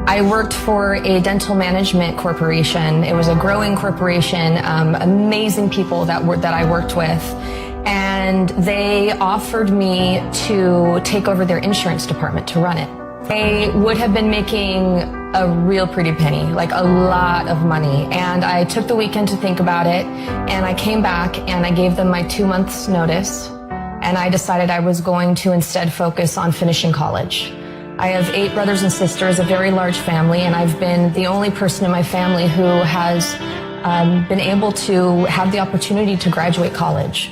I worked for a dental management corporation. It was a growing corporation, amazing people that I worked with. And they offered me to take over their insurance department to run it. They would have been making a real pretty penny, like a lot of money. And I took the weekend to think about it, and I came back and I gave them my 2 months notice, and I decided I was going to instead focus on finishing college. I have 8 brothers and sisters, a very large family, and I've been the only person in my family who has been able to have the opportunity to graduate college.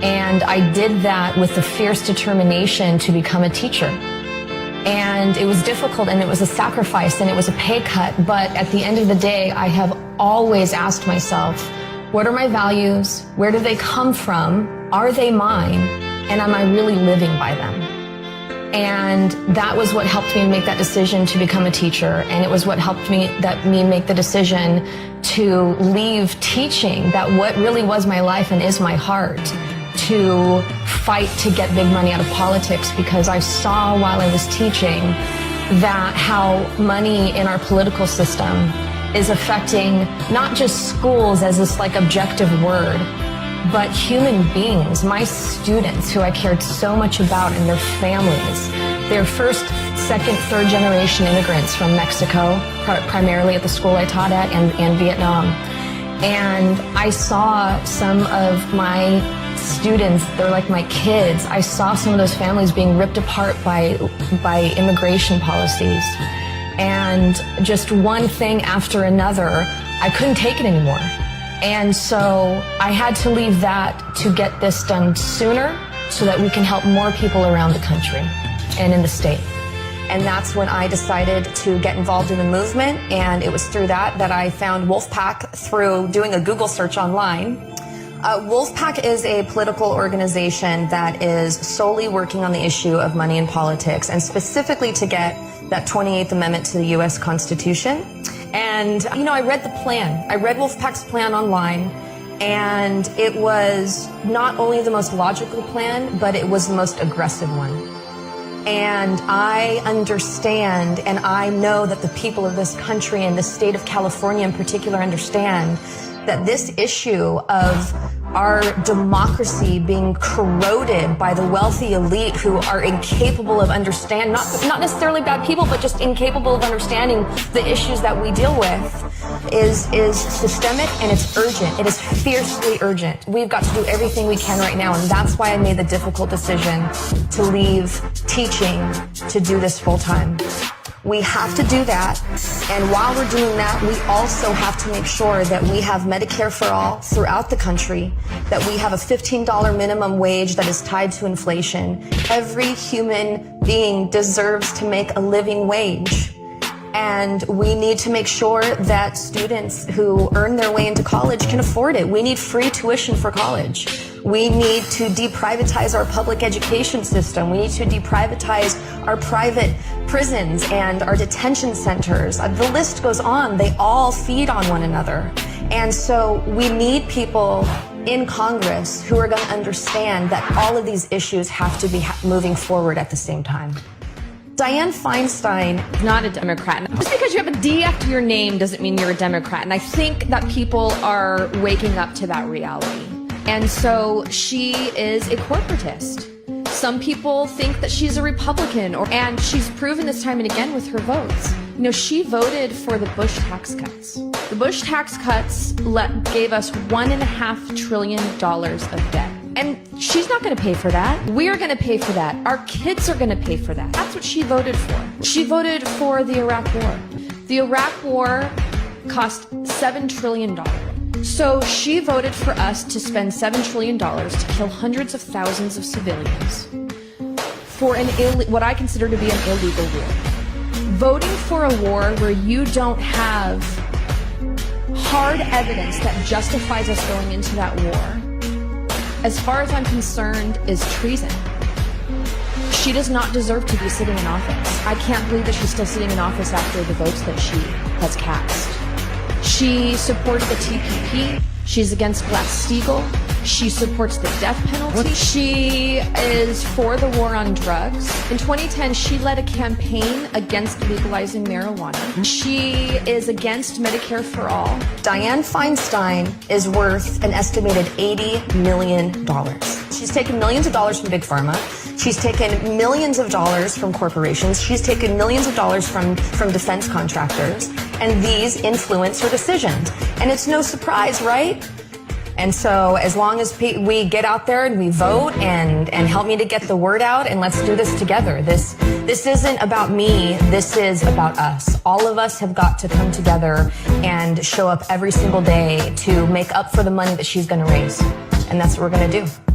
And I did that with the fierce determination to become a teacher. And it was difficult, and it was a sacrifice, and it was a pay cut, but at the end of the day, I have always asked myself, what are my values? Where do they come from? Are they mine? And am I really living by them? And that was what helped me make that decision to become a teacher, and it was what helped me make the decision to leave teaching, that what really was my life and is my heart, to fight to get big money out of politics, because I saw while I was teaching that how money in our political system is affecting not just schools as this like objective word, but human beings, my students who I cared so much about, and their families. They're first, second, third generation immigrants from Mexico, primarily at the school I taught at, and Vietnam. And I saw some of my students, they're like my kids. I saw some of those families being ripped apart by immigration policies. And just one thing after another, I couldn't take it anymore. And so I had to leave that to get this done sooner so that we can help more people around the country and in the state. And that's when I decided to get involved in the movement, and it was through that I found Wolfpack through doing a Google search online. Wolfpack is a political organization that is solely working on the issue of money in politics, and specifically to get that 28th Amendment to the U.S. Constitution. And, you know, I read the plan. I read Wolfpack's plan online, and it was not only the most logical plan, but it was the most aggressive one. And I understand, and I know that the people of this country and the state of California in particular understand that this issue of our democracy being corroded by the wealthy elite who are incapable of understanding, not necessarily bad people, but just incapable of understanding the issues that we deal with, is systemic, and it's urgent. It is fiercely urgent. We've got to do everything we can right now, and that's why I made the difficult decision to leave teaching to do this full time. We have to do that, and while we're doing that, we also have to make sure that we have Medicare for all throughout the country, that we have a $15 minimum wage that is tied to inflation. Every human being deserves to make a living wage, and we need to make sure that students who earn their way into college can afford it. We need free tuition for college. We need to deprivatize our public education system. We need to deprivatize our private prisons and our detention centers. The list goes on. They all feed on one another. And so we need people in Congress who are going to understand that all of these issues have to be moving forward at the same time. Dianne Feinstein is not a Democrat. Just because you have a D after your name doesn't mean you're a Democrat. And I think that people are waking up to that reality. And so she is a corporatist. Some people think that she's a Republican, and she's proven this time and again with her votes. You know, she voted for the Bush tax cuts. The Bush tax cuts gave us $1.5 trillion of debt. And she's not going to pay for that. We're going to pay for that. Our kids are going to pay for that. That's what she voted for. She voted for the Iraq War. The Iraq War cost $7 trillion. So she voted for us to spend $7 trillion to kill hundreds of thousands of civilians for what I consider to be an illegal war. Voting for a war where you don't have hard evidence that justifies us going into that war, as far as I'm concerned, is treason. She does not deserve to be sitting in office. I can't believe that she's still sitting in office after the votes that she has cast. She supported the TPP. She's against Glass-Steagall. She supports the death penalty. She is for the war on drugs. In 2010, she led a campaign against legalizing marijuana. She is against Medicare for all. Dianne Feinstein is worth an estimated $80 million. She's taken millions of dollars from Big Pharma. She's taken millions of dollars from corporations. She's taken millions of dollars from defense contractors. And these influence her decisions. And it's no surprise, right? And so as long as we get out there and we vote and help me to get the word out, and let's do this together. This isn't about me. This is about us. All of us have got to come together and show up every single day to make up for the money that she's going to raise. And that's what we're going to do.